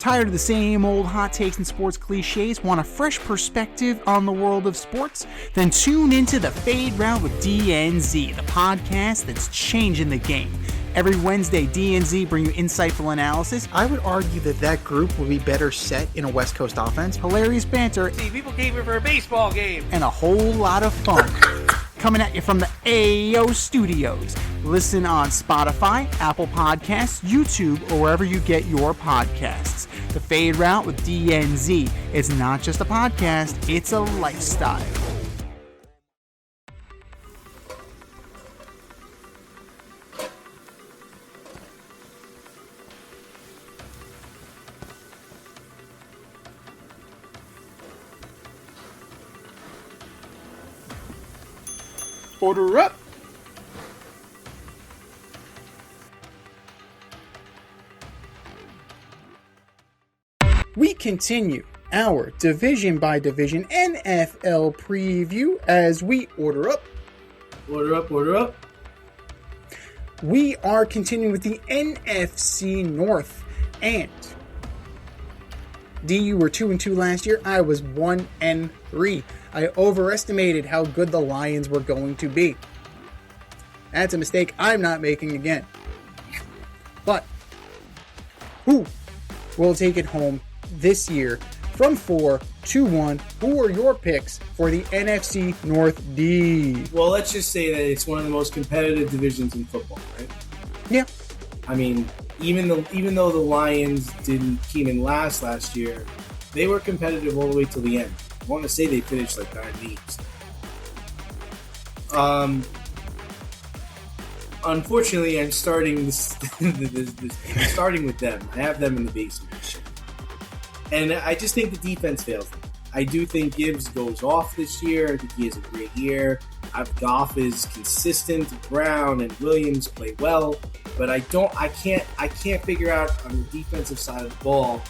Tired of the same old hot takes and sports cliches? Want a fresh perspective on the world of sports? Then tune into the Fade Route with DNZ, the podcast that's changing the game. Every Wednesday, DNZ bring you insightful analysis. I would argue that group would be better set in a West Coast offense. Hilarious banter. See, people came here for a baseball game. And a whole lot of fun. Coming at you from the AO Studios. Listen on Spotify, Apple Podcasts, YouTube, or wherever you get your podcasts. The Fade Route with DNZ. It's not just a podcast, it's a lifestyle. Order up! We continue our division by division NFL preview as we order up. Order up, order up. We are continuing with the NFC North, and D, you were 2-2 last year. I was 1-3. I overestimated how good the Lions were going to be. That's a mistake I'm not making again. But who will take it home this year from 4-1? Who are your picks for the NFC North D? Well, let's just say that it's one of the most competitive divisions in football, right? Yeah. I mean, even though the Lions came in last year, they were competitive all the way till the end. I want to say they finished like 9 games. Unfortunately, I'm starting this starting with them. I have them in the basement. And I just think the defense fails them. I do think Gibbs goes off this year. I think he has a great year. Goff is consistent. Brown and Williams play well, but I can't figure out on the defensive side of the ball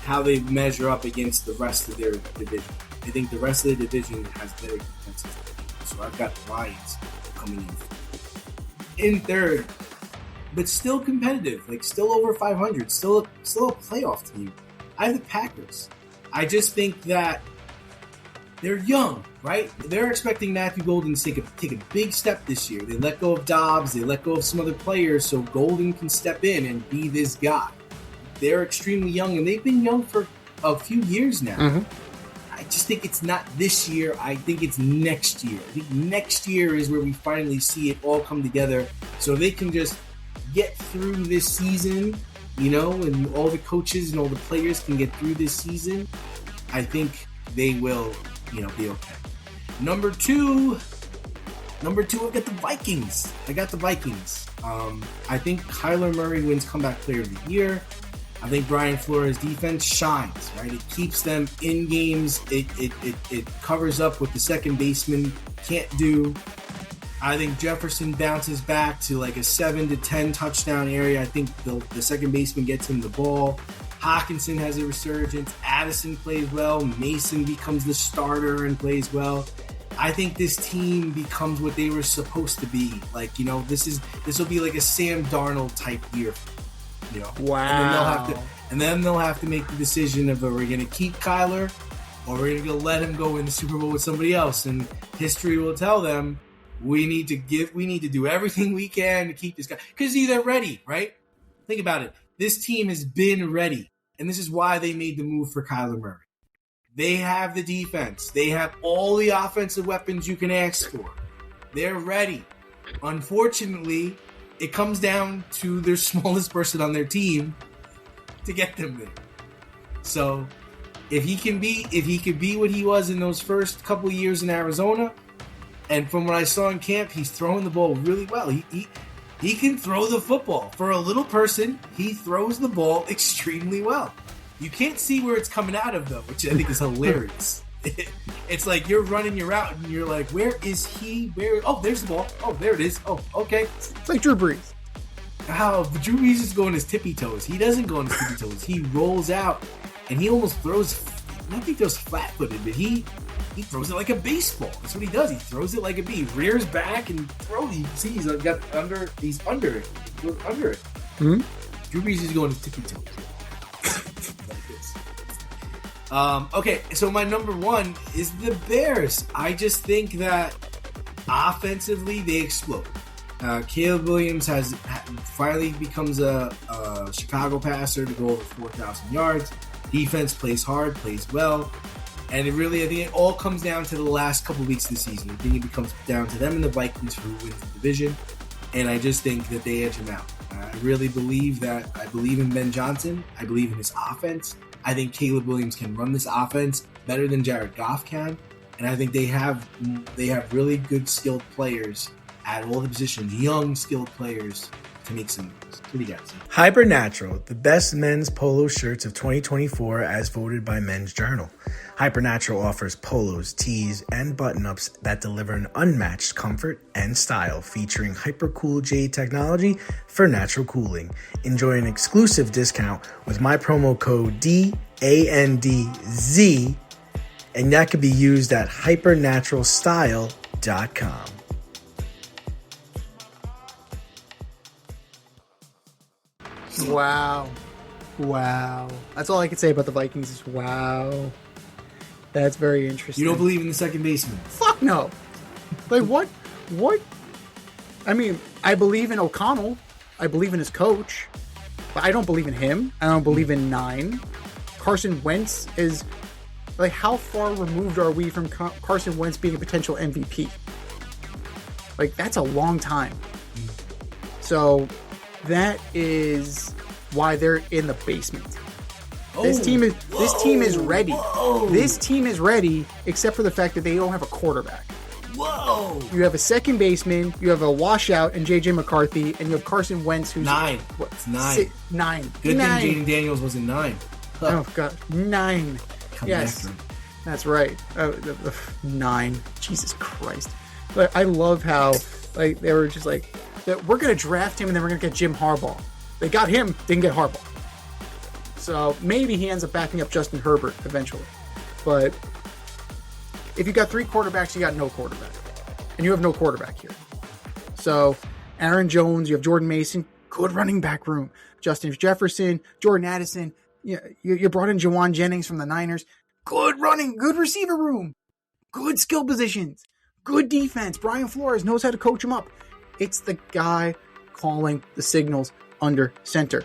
how they measure up against the rest of their division. I think the rest of the division has better defenses than them. So I've got the Lions coming in third, but still competitive, like still over 500, still a playoff team. I have the Packers. I just think that they're young, right? They're expecting Matthew Golden to take a big step this year. They let go of Dobbs. They let go of some other players so Golden can step in and be this guy. They're extremely young, and they've been young for a few years now. Mm-hmm. I just think it's not this year. I think it's next year. I think next year is where we finally see it all come together so they can just get through this season, and all the coaches and all the players can get through this season. I think they will, be okay. Number two, I've got the Vikings. I think Kyler Murray wins Comeback Player of the Year. I think Brian Flores' defense shines, right? It keeps them in games. It covers up what the second baseman can't do. I think Jefferson bounces back to like a 7 to 10 touchdown area. I think the second baseman gets him the ball. Hawkinson has a resurgence. Addison plays well. Mason becomes the starter and plays well. I think this team becomes what they were supposed to be. Like, this will be like a Sam Darnold type year. Wow. And then they'll have to make the decision of, are we going to keep Kyler or are we going to let him go in the Super Bowl with somebody else? And history will tell them we need to do everything we can to keep this guy, because they're ready, right? Think about it. This team has been ready, and this is why they made the move for Kyler Murray. They have the defense. They have all the offensive weapons you can ask for. They're ready. Unfortunately, it comes down to their smallest person on their team to get them there. So if he could be what he was in those first couple of years in Arizona, and from what I saw in camp, he's throwing the ball really well. He can throw the football. For a little person, he throws the ball extremely well. You can't see where it's coming out of, though, which I think is hilarious. It's like you're running your route, and you're like, where is he? Oh, there's the ball. Oh, there it is. Oh, okay. It's like Drew Brees. But Drew Brees is going his tippy toes. He doesn't go on his tippy toes. He rolls out, and he almost throws, not he throws flat-footed, but he throws it like a baseball. That's what he does. He throws it like a bee. He rears back and throws. You see, he's under it. He goes under it. Mm-hmm. Drew Brees is going his tippy toes. Okay, so my number one is the Bears. I just think that offensively they explode. Caleb Williams finally becomes a Chicago passer to go over 4,000 yards. Defense plays hard, plays well. And I think it all comes down to the last couple weeks of the season. I think it becomes down to them and the Vikings for who wins the division. And I just think that they edge them out. I really believe that. I believe in Ben Johnson. I believe in his offense. I think Caleb Williams can run this offense better than Jared Goff can. And I think they have really good skilled players at all the positions, young skilled players to make some moves. What do you guys think? Hypernatural, the best men's polo shirts of 2024 as voted by Men's Journal. Hypernatural offers polos, tees, and button-ups that deliver an unmatched comfort and style, featuring Hypercool J technology for natural cooling. Enjoy an exclusive discount with my promo code DANDZ, and that could be used at hypernaturalstyle.com. Wow. That's all I can say about the Vikings is wow. That's very interesting. You don't believe in the second baseman? Fuck no. Like, what? I mean, I believe in O'Connell. I believe in his coach. But I don't believe in him. I don't believe in 9. Carson Wentz is... Like, how far removed are we from Carson Wentz being a potential MVP? Like, that's a long time. So, that is why they're in the basement. This team is ready. Whoa. This team is ready, except for the fact that they don't have a quarterback. Whoa! You have a second baseman, you have a washout and JJ McCarthy, and you have Carson Wentz, who's 9. What? It's 9. 9. Good 9. thing Jaden Daniels wasn't 9. Oh god, 9. Come Yes, after him. that's right. 9. Jesus Christ! But I love how like they were just like, we're gonna draft him and then we're gonna get Jim Harbaugh. They got him, didn't get Harbaugh. So maybe he ends up backing up Justin Herbert eventually. But if you got 3 quarterbacks, you got no quarterback. And you have no quarterback here. So Aaron Jones, you have Jordan Mason, good running back room. Justin Jefferson, Jordan Addison. You brought in Jawan Jennings from the Niners. Good receiver room. Good skill positions. Good defense. Brian Flores knows how to coach him up. It's the guy calling the signals under center.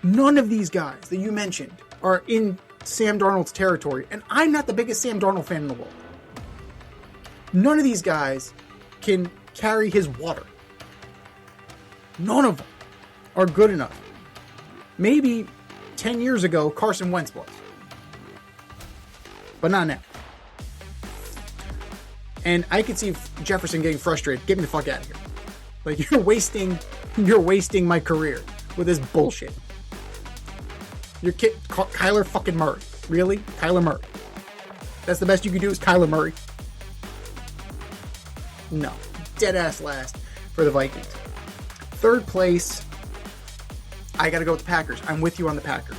None of these guys that you mentioned are in Sam Darnold's territory, and I'm not the biggest Sam Darnold fan in the world. None of these guys can carry his water. None of them are good enough. Maybe 10 years ago, Carson Wentz was. But not now. And I could see Jefferson getting frustrated. Get me the fuck out of here. Like, you're wasting my career with this bullshit. Your kid, Kyler fucking Murray. Really? Kyler Murray. That's the best you can do is Kyler Murray? No. Dead ass last for the Vikings. Third place, I gotta go with the Packers. I'm with you on the Packers.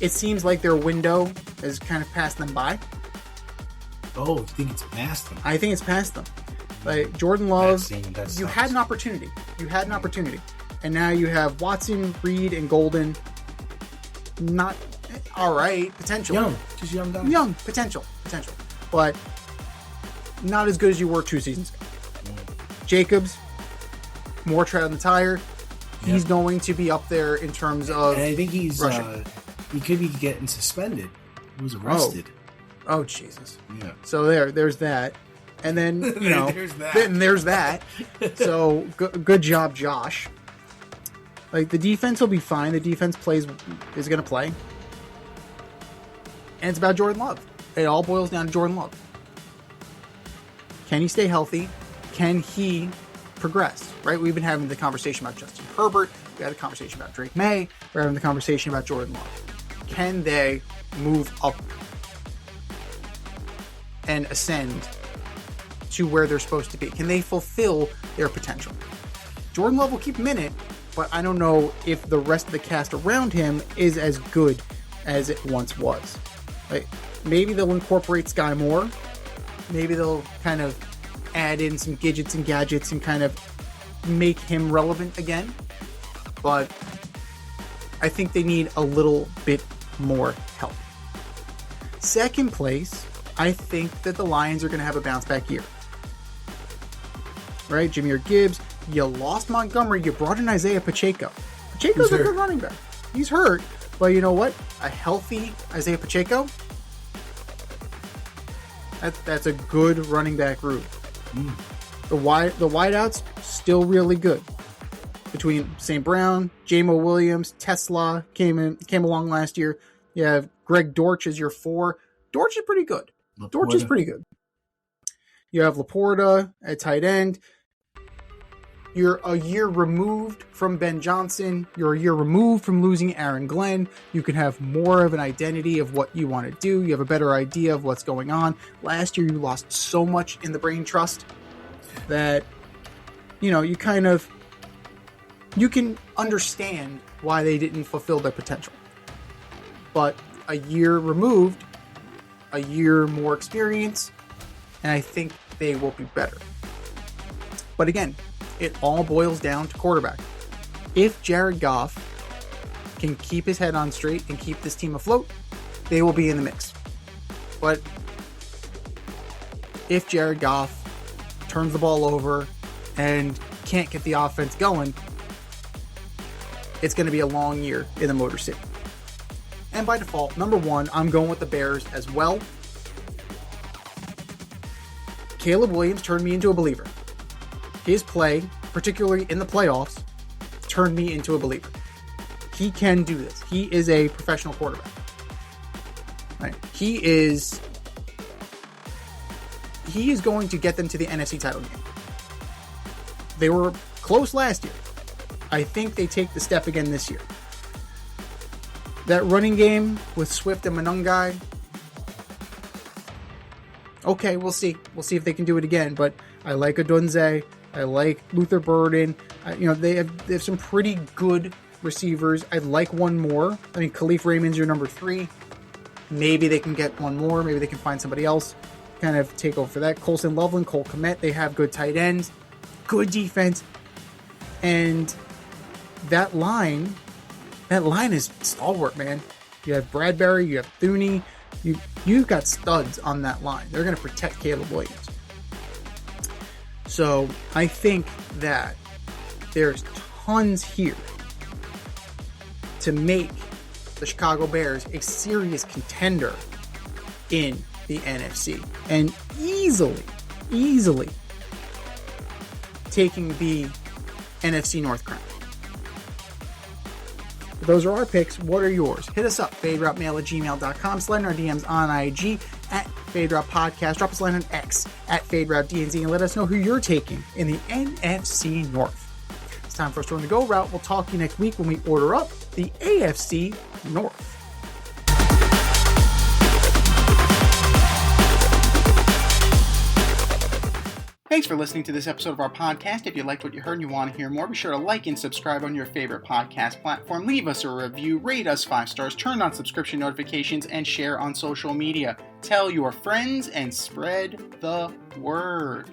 It seems like their window has kind of passed them by. Oh, I think it's past them. I think it's past them. Like, Jordan Love, That you had an opportunity. And now you have Watson, Reed, and Golden. Not all right, potential. Just young guys. Young, potential. But not as good as you were 2 seasons ago. Jacobs, more tread on the tire. He's going to be up there in terms of. And I think he could be getting suspended. He was arrested. Oh Jesus. Yeah. So there's that. And then, there's that. Then there's that. So good job, Josh. Like, the defense will be fine. The defense is going to play. And it's about Jordan Love. It all boils down to Jordan Love. Can he stay healthy? Can he progress? Right? We've been having the conversation about Justin Herbert. We had a conversation about Drake May. We're having the conversation about Jordan Love. Can they move up and ascend to where they're supposed to be? Can they fulfill their potential? Jordan Love will keep him in it, but I don't know if the rest of the cast around him is as good as it once was. Like, maybe they'll incorporate Sky Moore. Maybe they'll kind of add in some gadgets and kind of make him relevant again. But I think they need a little bit more help. Second place, I think that the Lions are going to have a bounce back year. Right? Jahmyr Gibbs, you lost Montgomery, you brought in Isaiah Pacheco. Pacheco's a good running back. He's hurt, but you know what? A healthy Isaiah Pacheco, that's a good running back group. The wideouts, still really good. Between St. Brown, Jamo Williams, Tesla came along last year. You have Greg Dortch as your 4. Dortch is pretty good. You have Laporta at tight end. You're a year removed from Ben Johnson. You're a year removed from losing Aaron Glenn. You can have more of an identity of what you want to do. You have a better idea of what's going on. Last year, you lost so much in the brain trust that, you can understand why they didn't fulfill their potential. But a year removed, a year more experience, and I think they will be better. But again, it all boils down to quarterback. If Jared Goff can keep his head on straight and keep this team afloat, they will be in the mix. But if Jared Goff turns the ball over and can't get the offense going, it's going to be a long year in the Motor City. And by default, number 1, I'm going with the Bears as well. Caleb Williams turned me into a believer. His play, particularly in the playoffs, turned me into a believer. He can do this. He is a professional quarterback. Right? He is going to get them to the NFC title game. They were close last year. I think they take the step again this year. That running game with Swift and Monungai, okay, we'll see. We'll see if they can do it again. But I like Odunze. I like Luther Burden. They have some pretty good receivers. I'd like one more. I mean, Khalif Raymond's your number 3. Maybe they can get one more. Maybe they can find somebody else kind of take over for that. Colson Loveland, Cole Kmet, they have good tight ends, good defense. And that line is stalwart, man. You have Bradbury, you have Thuney. You've got studs on that line. They're going to protect Caleb Williams. So I think that there's tons here to make the Chicago Bears a serious contender in the NFC and easily taking the NFC North crown. Those are our picks. What are yours? Hit us up, faderoutemail@gmail.com. Slide in our DMs on IG at FadeRoute Podcast. Drop us a line on X at FadeRouteDNZ and let us know who you're taking in the NFC North. It's time for us to run the go route. We'll talk to you next week when we order up the AFC North. Thanks for listening to this episode of our podcast. If you liked what you heard and you want to hear more, be sure to like and subscribe on your favorite podcast platform. Leave us a review, rate us 5 stars, turn on subscription notifications, and share on social media. Tell your friends and spread the word.